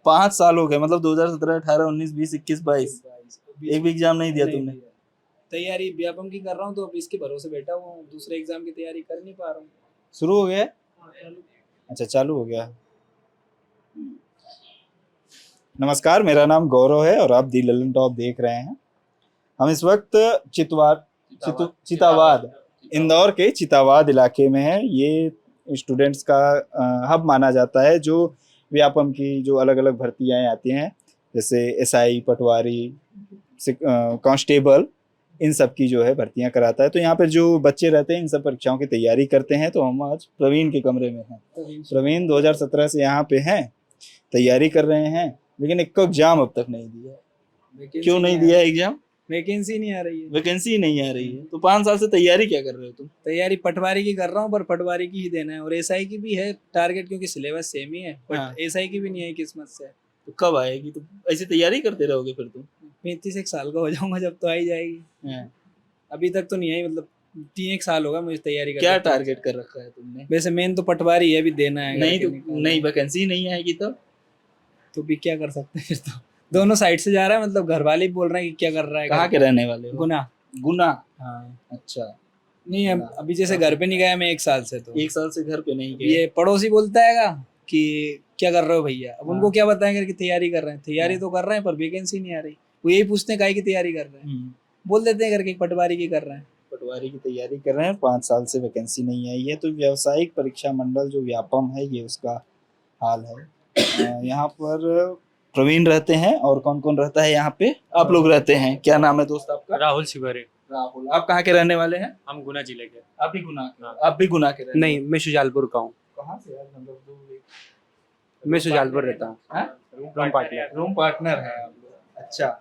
5 साल हो गए, मतलब 2017, 18, 19, 20, 21, 22 एक भी एग्जाम नहीं दिया तुमने? तैयारी व्यापम की कर रहा हूँ, तो अब इसके भरोसे बैठा हुआ हूँ, दूसरे एग्जाम की तैयारी कर नहीं पा रहा हूँ। शुरू हो गया है? अच्छा, चालू हो गया। नमस्कार, मेरा नाम गौरव है और आप दी ललन टॉप देख रहे हैं। हम इस वक्त चितावाद, इंदौर के चितावाद इलाके में है। ये स्टूडेंट्स का हब माना जाता है, जो व्यापम की जो अलग अलग भर्तियां आती हैं, जैसे एसआई, पटवारी, कांस्टेबल, इन सब की जो है भर्तियां कराता है। तो यहाँ पर जो बच्चे रहते हैं इन सब परीक्षाओं की तैयारी करते हैं। तो हम आज प्रवीण के कमरे में हैं। प्रवीण 2017 से यहाँ पे हैं, तैयारी कर रहे हैं, लेकिन एक एग्जाम अब तक नहीं दिया है। क्यों नहीं दिया एग्जाम? वैकेंसी नहीं आ रही है। वैकेंसी नहीं आ रही है। तो 5 साल से तैयारी क्या कर रहे हो तुम? तैयारी पटवारी की कर रहा हूँ, पर पटवारी की ही देना है, और एसआई की भी है टारगेट, क्योंकि सिलेबस सेम ही है, बट एसआई की भी नहीं है किस्मत से। तो कब आएगी? तो ऐसी तैयारी करते रहोगे फिर तुम? 35 साल का हो जाऊंगा जब तो आई जाएगी। अभी तक तो नहीं आई, मतलब 3 साल होगा मुझे तैयारी क्या टारगेट कर रखा है तुमने? वैसे मेन तो पटवारी है, अभी देना है। नहीं तो नहीं, वैकेंसी नहीं आएगी तो भी क्या कर सकते हैं फिर? तो दोनों साइड से जा रहा है, मतलब घर वाले भी बोल रहे हैं कि क्या कर रहा है। कहाँ के रहने वाले हो? गुना। हाँ। अच्छा। नहीं, अभी जैसे घर पे नहीं गया मैं 1 साल से, तो 1 साल से घर पे नहीं गए। ये पड़ोसी बोलता है कि क्या कर रहे हो भैया, अब उनको क्या बताएंगे कि तैयारी कर रहे हैं। तैयारी तो कर रहे हैं, पर वैकेंसी नहीं आ रही। वो यही पूछते हैं काहे की तैयारी कर रहे हैं, बोल देते हैं करके पटवारी की कर रहे हैं। पटवारी की तैयारी कर रहे हैं, 5 साल से वैकेंसी नहीं आई है। तो व्यावसायिक परीक्षा मंडल जो व्यापम है, ये उसका हाल है। यहाँ पर प्रवीण रहते हैं, और कौन कौन रहता है यहाँ पे? आप लोग रहते हैं। क्या नाम है दोस्त आपका? राहुल शिवरे। राहुल, आप कहाँ के रहने वाले हैं? हम गुना जिले के। आप भी गुना के? आप भी गुना के रहने? नहीं, मैं शुजालपुर का हूँ। कहाँ से यार? मतलब मैं शुजालपुर रहता हूँ। रूम पार्टनर है आप लोग? अच्छा।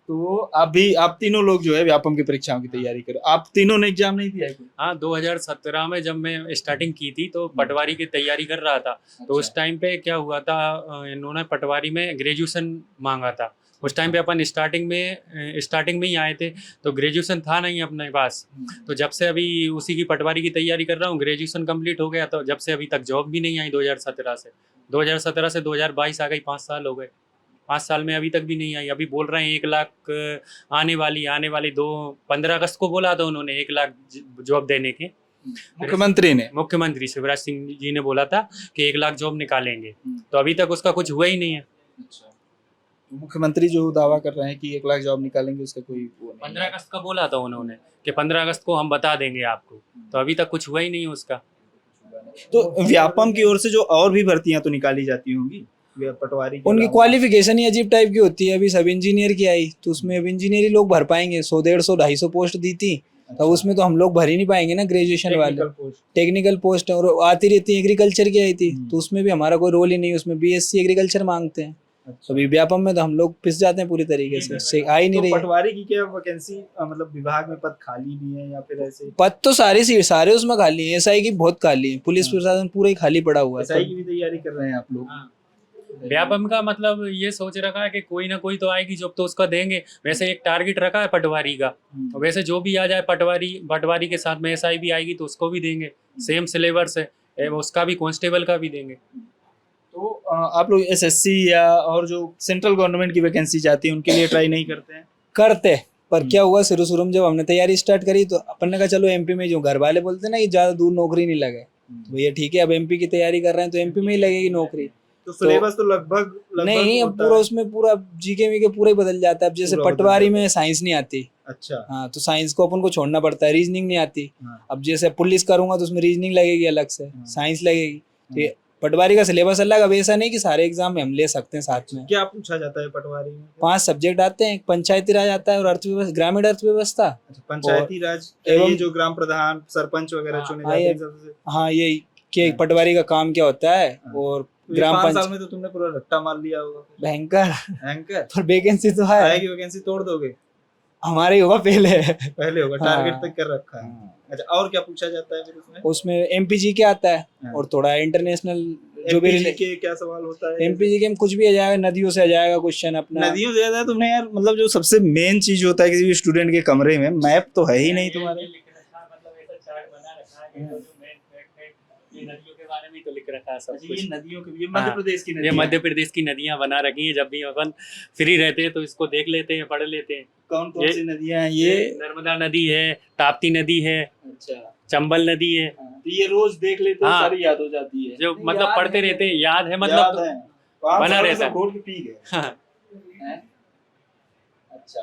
तो आप तीनों लोग जो है व्यापम की परीक्षाओं की तैयारी करो। आप तीनों ने एग्जाम नहीं दिया है? हाँ, 2017 में जब मैं स्टार्टिंग की थी तो पटवारी की तैयारी कर रहा था। तो उस टाइम पे क्या हुआ था, इन्होंने पटवारी में ग्रेजुएशन मांगा था। उस टाइम पे अपन स्टार्टिंग में ही आए थे, तो ग्रेजुएशन था नहीं अपने पास। तो जब से अभी उसी की पटवारी की तैयारी कर रहा हूँ, ग्रेजुएशन कंप्लीट हो गया, तो जब से अभी तक जॉब भी नहीं आई। 2017 से 2022 आ गई, 5 साल हो गए। 5 साल में अभी तक भी नहीं आई। अभी बोल रहे हैं 1 लाख आने वाली 15 अगस्त को बोला था उन्होंने 1 लाख जॉब देने के। मुख्यमंत्री शिवराज सिंह जी ने बोला था कि 1 लाख जॉब निकालेंगे, तो अभी तक उसका कुछ हुआ ही नहीं है। अच्छा। मुख्यमंत्री जो दावा कर रहे हैं कि 1 लाख जॉब निकालेंगे, उसका कोई वो नहीं। 15 अगस्त का बोला था उन्होंने कि 15 अगस्त को हम बता देंगे आपको, तो अभी तक कुछ हुआ ही नहीं है उसका। तो व्यापम की ओर से जो और भी भर्तियां तो निकाली जाती होंगी पटवारी, उनकी क्वालिफिकेशन ही अजीब टाइप की होती है। अभी सब इंजीनियर की आई, तो उसमें अब इंजीनियर लोग भर पाएंगे। 100, 150, 250 पोस्ट दी थी, तो उसमें तो हम लोग भर ही नहीं पाएंगे ना, ग्रेजुएशन वाले। टेक्निकल पोस्ट और आती रहती है। एग्रीकल्चर की आई थी, तो उसमें भी हमारा कोई रोल ही नहीं, उसमें बीएससी एग्रीकल्चर मांगते हैं। अभी व्यापम में तो हम लोग पिस जाते हैं पूरी तरीके से, आ ही नहीं रही। पटवारी की क्या वैकेंसी, मतलब विभाग में पद खाली भी है या फिर ऐसे? पद तो सारे उसमें खाली है। एसआई की बहुत खाली है, पुलिस प्रशासन पूरा ही खाली पड़ा हुआ है। एसआई की भी तैयारी कर रहे हैं आप लोग? व्यापम का मतलब ये सोच रखा है कि कोई ना कोई तो आएगी जॉब, तो उसका देंगे। वैसे एक टारगेट रखा है पटवारी का, वैसे जो भी आ जाए पटवारी के साथ में एसआई भी आएगी तो उसको भी देंगे। सेम सिलेबस है, उसका भी, कांस्टेबल का भी देंगे। तो आप लोग एसएससी या और जो सेंट्रल गवर्नमेंट की वैकेंसी चाहती है उनके लिए ट्राई नहीं करते हैं? करते, पर क्या हुआ, शुरू में जब हमने तैयारी स्टार्ट करी तो अपन ने कहा चलो एमपी में, जो घर वाले बोलते हैं ना कि ज्यादा दूर नौकरी नहीं लगे, तो ये ठीक है, अब एमपी की तैयारी कर रहे हैं तो एमपी में ही लगेगी नौकरी। तो सिलेबस तो लगभग नहीं, अब पूरा उसमें पूरा जीके वीके पूरा ही बदल जाता है। अब जैसे पटवारी में साइंस नहीं आती। अच्छा। हाँ, तो साइंस को अपन को छोड़ना पड़ता है। रीजनिंग नहीं आती। अब जैसे पुलिस करूंगा तो उसमें रीजनिंग लगेगी अलग से, साइंस लगेगी। तो पटवारी का सिलेबस अलग। अब ऐसा नहीं कि सारे एग्जाम में हम ले सकते हैं साथ में। क्या पूछा जाता है पटवारी में? 5 सब्जेक्ट आते हैं। पंचायती राज आता है और अर्थव्यवस्था, ग्रामीण अर्थव्यवस्था। पंचायती राज एवं जो ग्राम प्रधान, सरपंच वगैरह चुने जाते हैं। हाँ, यही कि पटवारी का काम क्या होता है। और ग्राम 5 साल में तो तुमने पूरा रट्टा मार लिया होगा। भयंकर। पर वैकेंसी तो है। आएगी वैकेंसी, तोड़ दोगे? हमारे ही होगा पहले होगा। टारगेट तक कर रखा है। अच्छा, और क्या पूछा जाता है फिर उसमें एमपीजी के आता है, और थोड़ा इंटरनेशनल जो भी के क्या सवाल होता है? एमपीजी के में कुछ भी आ जाएगा, नदियों से आ जाएगा क्वेश्चन अपना। नदियों से ज्यादा तुमने यार, मतलब जो सबसे मेन चीज होता है किसी भी स्टूडेंट के कमरे में, मैप तो है ही नहीं तुम्हारे। मतलब ऐसा चार्ट बना रखा है कि जो मेन फैक्ट है, ये नदियों के बारे में ही तो लिख रखा है सब अच्छा, कुछ। ये नदियों के, ये हाँ, मध्य प्रदेश की ये नदियाँ मध्य प्रदेश की नदियां बना रखी हैं, जब भी अपन फ्री रहते हैं तो इसको देख लेते हैं, पढ़ लेते हैं। कौन कौन ये- सी नदियाँ हैं ये ये? नर्मदा नदी है, ताप्ती नदी है, अच्छा, चंबल नदी है, हाँ, तो ये रोज देख लेते हो, हाँ। सारी याद हो जाती है। जो नहीं, मतलब याद पढ़ते है। रहते हैं, याद है याद मतलब। है, तो आप बना सालों रहता से है। घोट के पी गए हाँ, हैं? अच्छा,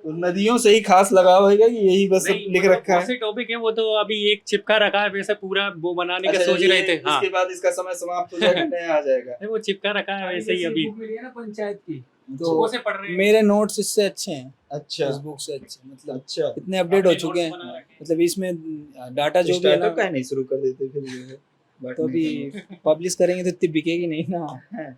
तो नदियों से ही खास लगाव होगा कि यही बस नहीं, लिख मतलब रखा बहुत है? से टॉपिक है, वो तो अभी एक चिपका रखा है, वैसे पूरा वो बनाने का अच्छा, सोच ये रहे थे। हाँ, इसके बाद इसका समय समाप्त हो जाएगा, नया आ जाएगा। नहीं, वो चिपका रखा है वैसे ही अभी। बुक मिली है ना पंचायत की, तो वो से पढ़ रहे हैं। मेरे नोट्स इससे अच्छे हैं, अच्छा, इस बुक से अच्छे, मतलब अच्छा, इतने अपडेट हो अपने चुके notes बना हैं, रखे हैं। मतलब इसमें डाटा जो भी है ना, स्टार्टअप का नहीं शुरू कर देते फिर जो है तो बांटने अभी का। पब्लिश करेंगे तो इतनी बिकेगी नहीं ना। है।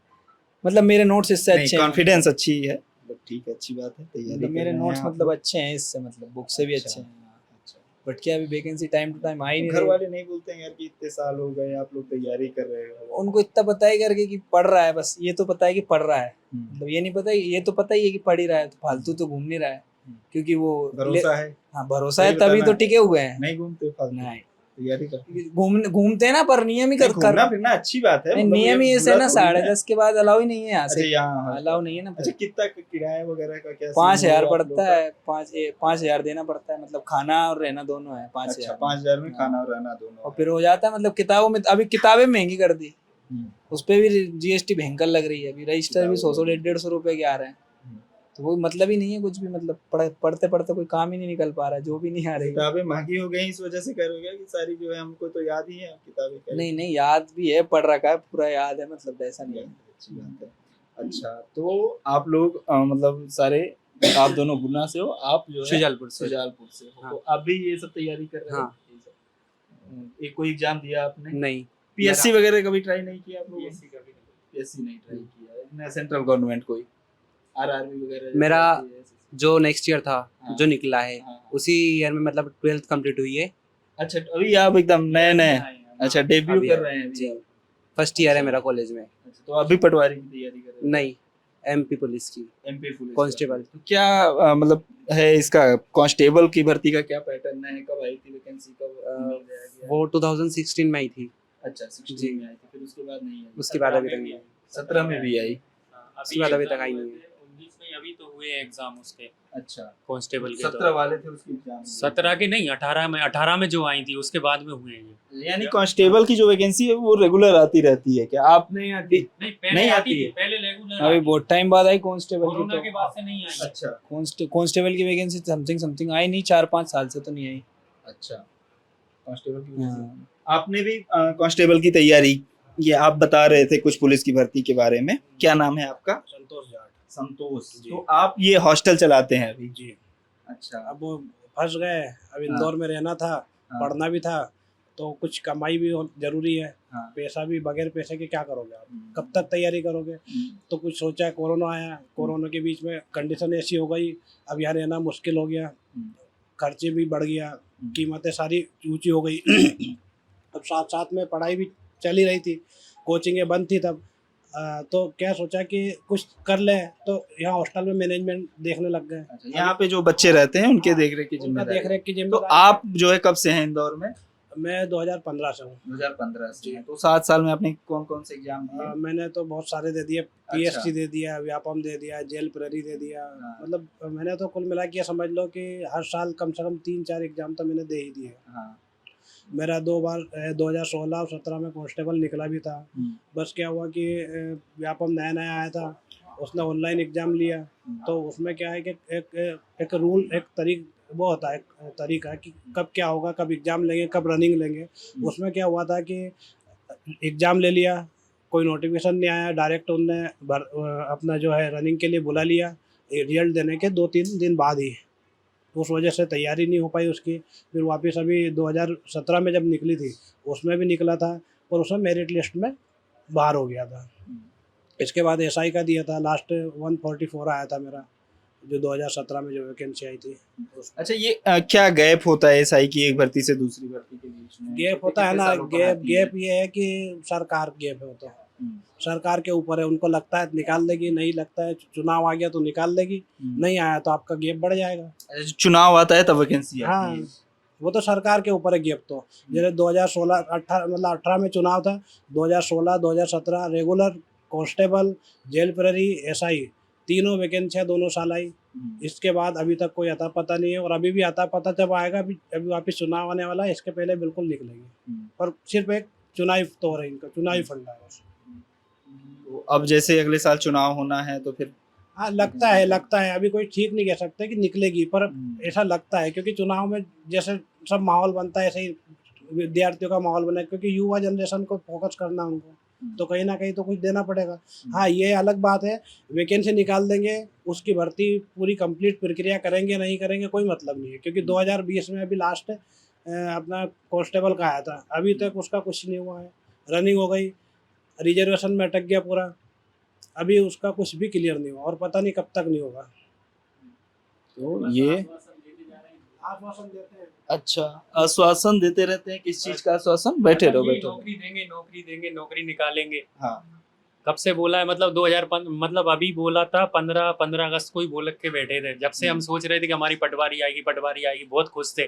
मतलब मेरे नोट्स इससे नहीं, अच्छे हैं, कॉन्फिडेंस अच्छी है, मतलब ठीक है, अच्छी बात है, तैयारी मतलब कर मेरे रहे हैं नोट्स आप मतलब लोग। अच्छे हैं इससे, मतलब बुक से भी अच्छा, अच्छे हैं। अच्छा। बट क्या अभी वैकेंसी टाइम टू टाइम आ ही नहीं घर रही। वाले नहीं बोलते हैं यार कि इतने साल हो गए आप लोग तैयारी कर रहे हो? उनको इतना पता है करके कि पढ़ रहा है, बस ये तो पता है कि पढ़ रहा है, हम्म, मतलब ये नहीं पता, ये तो पता ही है कि पढ़ ही रहा है, तो फालतू तो घूम नहीं रहा है, क्योंकि वो भरोसा है? हाँ भरोसा सही है, तभी बताना तो है। टिके हुए हैं। नहीं घूमते फालतू, नहीं, तैयारी करते? घूमते हैं ना, पर नियम ही नहीं, कर घूमना फिरना अच्छी बात है, नहीं, मतलब नियम ये ही ऐसे बुरा ना, थोड़ी 10:30 के बाद अलाउ ही नहीं है यहाँ अच्छा, से, यहाँ अलाउ नहीं है ना। अच्छा, कितना किराया वगैरह का क्या 5,000 सीन होगा आप पड़ता लोग का? है, 5,000 देना पड़ता है, मतलब खाना और रहना दोनों है अच्छा, 5,000। 5,000 में हाँ। खाना और रहना दोनों और है। फिर हो जाता है, मतलब किताबों में अभी किताबें महंगी कर दी, हम्म, उस पे भी जीएसटी भयंकर लग रही है, अभी रजिस्टर भी किताबों 100 में। 150 रुपए के आ रहे हैं, हम्म। तो कोई मतलब ही नहीं है कुछ भी, मतलब पढ़ते पढ़ते कोई काम ही नहीं निकल पा रहा है, जो भी नहीं आ रही है। किताबें महंगी हो गई इस वजह से करोगे कि सारी जो है हमको तो याद ही है किताबें क्या नहीं नहीं, याद भी है, पढ़ रखा है, पूरा याद है, मतलब ऐसा नहीं है। अच्छी बात है। अच्छा, तो आप लोग मतलब सारे, आप दोनों गुना से हो, आप जो है शुजालपुर से। शुजालपुर से हो, हाँ। तो आप भी ये सब तैयारी कर रहे हो? हाँ। एक कोई एग्जाम दिया आपने? नहीं, पीएससी वगैरह कभी ट्राई नहीं किया आप लोगों ने? PSC कभी नहीं। पीएससी नहीं ट्राई किया ना? सेंट्रल गवर्नमेंट कोई आरआरबी वगैरह मेरा जैसे? जो नेक्स्ट ईयर था हाँ। जो निकला है हाँ। उसी ईयर में मतलब 12th कंप्लीट हुई है। अच्छा, तो अभी आप एकदम नए नए, अच्छा डेब्यू अभी कर रहे हैं अभी जी, आप? फर्स्ट ईयर है अच्छा। मेरा कॉलेज में। अच्छा, तो अभी पटवारी की तैयारी कर रहे हैं? नहीं, एमपी पुलिस की एमपी पुलिस कांस्टेबल। तो क्या मतलब है इसका कांस्टेबल की भर्ती का क्या पैटर्न है, कब आई थी वैकेंसी, कब email आया गया? वो 2016 में आई थी, अच्छा, 16 जी। में आई थी, फिर उसके बाद नहीं आई? उसके बाद अभी तक नहीं आई। 17 में भी आई? उसके बाद अभी तक आई नहीं है। 19 में अभी तो हुए एग्जाम उसके अच्छा, कांस्टेबल के। 17 वाले थे उसके एग्जाम? 17 के नहीं, 18 में जो आई थी उसके बाद में हुए हैं ये। यानी कांस्टेबल की जो वैकेंसी है वो रेगुलर आती रहती है क्या? आपने आती? नहीं, पहले नहीं आती आती थी, है। पहले रेगुलर अभी बहुत टाइम बाद आई कांस्टेबल की, कोरोना के तो बाद से नहीं आई। अच्छा, कांस्टेबल की वैकेंसी समथिंग समथिंग आई नहीं, 4-5 साल से तो नहीं आई। अच्छा, कांस्टेबल की वैकेंसी। हाँ। आपने भी कांस्टेबल की तैयारी, ये आप बता रहे थे कुछ पुलिस की भर्ती के बारे में, क्या नाम है आपका? संतोष जाट संतोष। जी। तो आप ये हॉस्टल चलाते हैं अभी? जी। अच्छा। अब वो फंस गए, अब इंदौर में रहना था, हाँ, पढ़ना भी था, तो कुछ कमाई भी जरूरी है, हाँ, पैसा भी, बगैर पैसे के क्या करोगे आप, हम्म, कब तक तैयारी करोगे। हम्म, तो कुछ सोचा, कोरोना आया, कोरोना के बीच में कंडीशन ऐसी हो गई, अब यहाँ रहना मुश्किल हो गया, हम्म, खर्चे भी बढ़ गया, कीमतें सारी ऊंची हो गई। अब साथ साथ में पढ़ाई भी चल ही रही थी, कोचिंगें बंद थी तब। तो क्या सोचा कि कुछ कर ले, तो यहाँ हॉस्टल में मैनेजमेंट देखने लग गए। अच्छा, यहाँ पे जो बच्चे रहते हैं उनके हाँ, देख रेख की उनका जिम्मेदारी। देख रेख की तो जिम्मेदारी। आप जो है कब से हैं इंदौर में? मैं 2015 से हूँ। 2015 से जी। हैं। तो 7 साल में आपने कौन कौन से एग्जाम दिए? मैंने तो बहुत सारे दे दिए, पीएससी दे दिया, व्यापम दे दिया, जेल प्रहरी दे दिया, हाँ। मतलब मैंने तो कुल मिला के समझ लो कि हर साल कम से कम 3-4 एग्जाम तो मैंने दे ही दिए। हाँ, मेरा 2 बार 2016 और 17 में कांस्टेबल निकला भी था। हम्म, बस क्या हुआ कि व्यापम नया नया आया था, उसने ऑनलाइन एग्ज़ाम लिया, तो उसमें क्या है कि एक रूल, एक वो होता है, एक तरीका कि कब क्या होगा, कब एग्ज़ाम लेंगे, कब रनिंग लेंगे। उसमें क्या हुआ था कि एग्ज़ाम ले लिया, कोई नोटिफिकेशन नहीं आया, डायरेक्ट उनने अपना जो है रनिंग के लिए बुला लिया, रिजल्ट देने के 2-3 दिन बाद ही। तो उस वजह से तैयारी नहीं हो पाई उसकी। फिर वापस अभी 2017 में जब निकली थी, उसमें भी निकला था, पर उसमें मेरिट लिस्ट में बाहर हो गया था। इसके बाद एसआई का दिया था, लास्ट 144 आया था मेरा, जो 2017 में जो वैकेंसी आई थी। अच्छा, ये क्या गैप होता है एसआई की एक भर्ती से दूसरी भर्ती के बीच में? गैप होता है कितने ना, सालों पर आती है? गैप ये है कि सरकार गैप होता है, हम्म, सरकार के ऊपर है, उनको लगता है निकाल देगी, नहीं लगता है चुनाव आ गया तो निकाल देगी, हम्म। नहीं आया तो आपका गैप बढ़ जाएगा। अच्छा, चुनाव आता है तब वैकेंसी आती हाँ, है। वो तो सरकार के ऊपर है गिफ्ट। तो जैसे 2016 18 मतलब 18 में चुनाव था, 2016 2017 रेगुलर, कांस्टेबल, जेल प्रहरी, एसआई, तीनों वैकेंसियाँ दोनों साल आई। इसके बाद अभी तक कोई अता पता नहीं है, और अभी भी अता पता जब आएगा, अभी वापस चुनाव आने वाला है, इसके पहले बिल्कुल निकलेंगे। पर सिर्फ एक चुनावी तो है, इनका चुनावी फंडा है बस। तो अब जैसे अगले साल चुनाव होना है तो फिर हाँ, लगता है अभी कोई ठीक नहीं कह सकता कि निकलेगी, पर ऐसा लगता है, क्योंकि चुनाव में जैसे सब माहौल बनता है ऐसे ही विद्यार्थियों का माहौल बना है, क्योंकि युवा जनरेशन को फोकस करना उनको, तो कहीं ना कहीं तो कुछ देना पड़ेगा। हाँ, ये अलग बात है, वैकेंसी निकाल देंगे, उसकी भर्ती पूरी कंप्लीट प्रक्रिया करेंगे नहीं करेंगे कोई मतलब नहीं है, क्योंकि 2020 में अभी लास्ट अपना कांस्टेबल का आया था, अभी तक उसका कुछ नहीं हुआ है। रनिंग हो गई, रिजर्वेशन में अटक गया पूरा, अभी उसका कुछ भी क्लियर नहीं हुआ, और पता नहीं कब तक नहीं होगा। तो ये आश्वासन देते हैं। अच्छा आश्वासन देते रहते हैं, किस चीज का आश्वासन? बैठे रहो ये बैठे रहो। नौकरी देंगे, नौकरी देंगे, नौकरी निकालेंगे। हाँ कब से बोला है, मतलब 2005, मतलब अभी बोला था 15 अगस्त को ही बोल के बैठे थे। जब से हम सोच रहे थे कि हमारी पटवारी आएगी, पटवारी आएगी, बहुत खुश थे।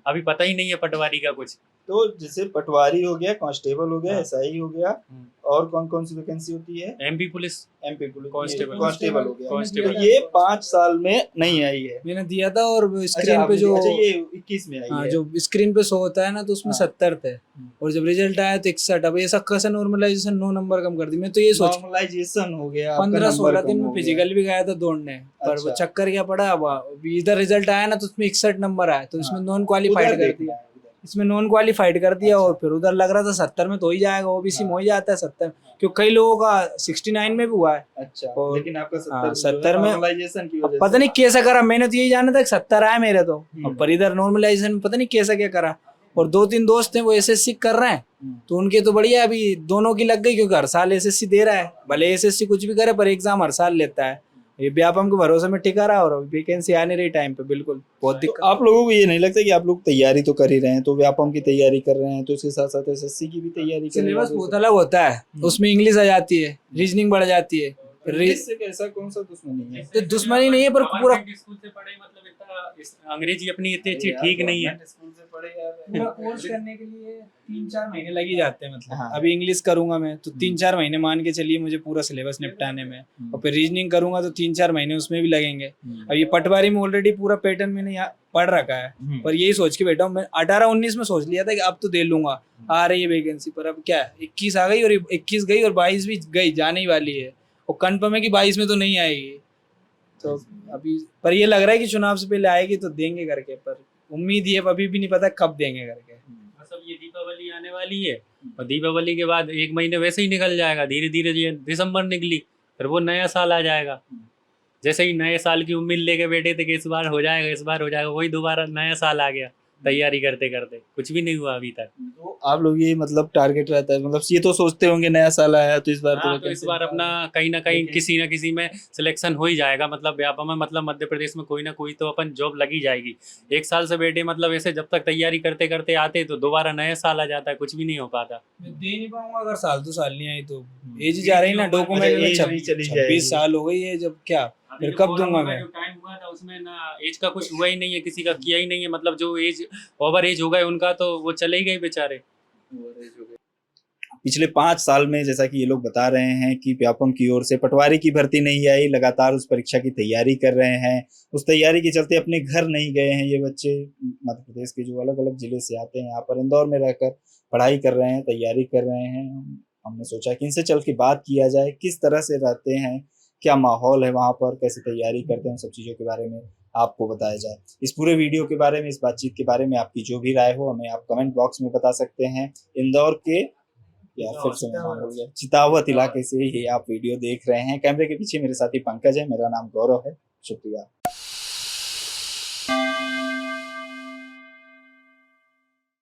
अभी पता ही नहीं है पटवारी का कुछ। तो जैसे पटवारी हो गया, कांस्टेबल हो गया, हाँ। एसआई हो गया, और कौन कौन सी वैकेंसी होती है? MP police, MP police constable. Constable हो गया। कांस्टेबल। तो ये 5 साल में नहीं आई है। मैंने दिया था, और स्क्रीन अच्छा, पे जो अच्छा ये 21 में आई हाँ है। जो स्क्रीन पे शो होता है ना, तो उसमें हाँ। 70 थे, और जब रिजल्ट आया तो 61। अब ऐसा कैसा नॉर्मलाइजेशन 9 नंबर कम कर दी? मैं तो ये सोच नॉर्मलाइजेशन हो गया, आपका 15-16 नंबर दिन कम में हो गया। फिजिकल भी गया था दौड़ने, पर वो अच्छा। चक्कर क्या पड़ा, अब इधर रिजल्ट आया ना तो उसमें 61 नंबर आया, तो इसमें हाँ। नॉन क्वालिफाइड उधर कर देखना दिया, है, उधर। इसमें नॉन क्वालिफाइड कर दिया। अच्छा। और फिर उधर लग रहा था 70 में तो ही जाएगा, ओबीसी में हो ही जाता है 70, क्योंकि कई लोगों का 69 में भी हुआ है। अच्छा, और लेकिन आपका 70 हाँ, जो है 70 में नॉर्मलाइजेशन की अब वजह पता से। नहीं कैसा करा, मैंने तो यही जाना था कि 70 आया मेरे तो, हम्म। अब पर इधर नॉर्मलाइजेशन में पता नहीं कैसा क्या करा। और 2-3 दोस्त हैं वो एसएससी कर रहे हैं, तो उनके तो बढ़िया, अभी दोनों की लग गई, क्योंकि हर साल एसएससी दे रहा है, भले एसएससी कुछ भी करे पर एग्जाम हर साल लेता है। ये व्यापम के भरोसे में टिका रहा, और वैकेंसी आने रही टाइम पे, बिल्कुल बहुत तो दिक्कत। आप लोगों को ये नहीं लगता कि आप लोग तैयारी तो कर ही रहे हैं, तो व्यापम की तैयारी कर रहे हैं, तो उसके साथ साथ एसएससी की भी तैयारी कर रहे सिलेबस हैं? बहुत अलग होता है, उसमें इंग्लिश आ जाती है, रीजनिंग बढ़ जाती है। इससे कैसा कौन सा दुश्मनी है? तो दुश्मनी नहीं है, पर पूरा गवर्नमेंट स्कूल से पढ़े, मतलब इतना अंग्रेजी अपनी इतनी अच्छी ठीक नहीं है। गवर्नमेंट स्कूल से पढ़े यार। पूरा कोर्स करने के लिए 3-4 महीने लग ही जाते हैं। मतलब हाँ। अभी इंग्लिश करूंगा मैं तो 3-4 महीने मान के चलिए मुझे पूरा सिलेबस निपटाने में, और फिर रीजनिंग करूंगा तो 3-4 महीने उसमें भी लगेंगे। अब ये पटवारी में ऑलरेडी पूरा पैटर्न मैंने यहाँ पढ़ रखा है, पर यही सोच के बैठा हूँ मैं। 18-19 में सोच लिया था कि अब तो दे लूंगा, आ रही है वैकेंसी, पर अब क्या 21 आ गई, और 21 गई, और 22 भी गई, जाने ही वाली है, और कंफर्म है कि 22 में तो नहीं आएगी। तो अभी पर ये लग रहा है कि चुनाव से पहले आएगी तो देंगे करके, पर उम्मीद ये अभी भी नहीं पता कब देंगे करके। मतलब ये दीपावली आने वाली है, और दीपावली के बाद 1 महीने वैसे ही निकल जाएगा, धीरे धीरे। ये दिसंबर निकली, फिर वो नया साल आ जाएगा। जैसे ही नए साल की उम्मीद लेके बैठे थे कि इस बार हो जाएगा, इस बार हो जाएगा, वही दोबारा नया साल आ गया। तैयारी करते करते कुछ भी नहीं हुआ अभी तक। तो आप लोग ये मतलब टारगेट रहता है, मतलब ये तो सोचते होंगे नया साल आया तो इस बार हाँ, तो इस बार अपना कहीं ना कहीं किसी ना किसी में सिलेक्शन हो ही जाएगा। मतलब व्यापम में, मतलब मध्य प्रदेश में कोई ना कोई तो अपन जॉब लगी जाएगी। 1 साल से बैठे, मतलब ऐसे जब तक तैयारी करते करते आते तो दोबारा नया साल आ जाता है, कुछ भी नहीं हो पाता। मैं दे नहीं पाऊंगा अगर साल नहीं आई तो। एज जा रही ना डॉक्यूमेंट में, अच्छा, एज भी चली जाएगी। 26 साल हो गई है, जब क्या अभी फिर जो कब कोरोना दूंगा का मैं? जो टाइम हुआ था उसमें ना एज का कुछ हुआ ही नहीं है, किसी का किया ही नहीं है। मतलब जो एज ओवर एज हो गए उनका तो वो चले ही गए बेचारे। पिछले 5 साल में जैसा कि ये लोग बता रहे हैं कि व्यापम की ओर से पटवारी की भर्ती नहीं आई, लगातार उस परीक्षा की तैयारी कर रहे हैं। उस तैयारी के चलते अपने घर नहीं गए हैं ये बच्चे। मध्य प्रदेश के जो अलग अलग जिले से आते हैं यहाँ पर इंदौर में रहकर पढ़ाई कर रहे हैं, तैयारी कर रहे हैं। हमने सोचा कि इनसे चल के बात किया जाए, किस तरह से रहते हैं, क्या माहौल है वहाँ पर, कैसे तैयारी करते हैं, सब चीज़ों के बारे में आपको बताया जाए। इस पूरे वीडियो के बारे में, इस बातचीत के बारे में आपकी जो भी राय हो हमें आप कमेंट बॉक्स में बता सकते हैं। इंदौर के फिर से मैं नाम भूल गया, चितावत इलाके से ये आप वीडियो देख रहे हैं। कैमरे के पीछे मेरे साथी पंकज है, मेरा नाम गौरव है। शुक्रिया।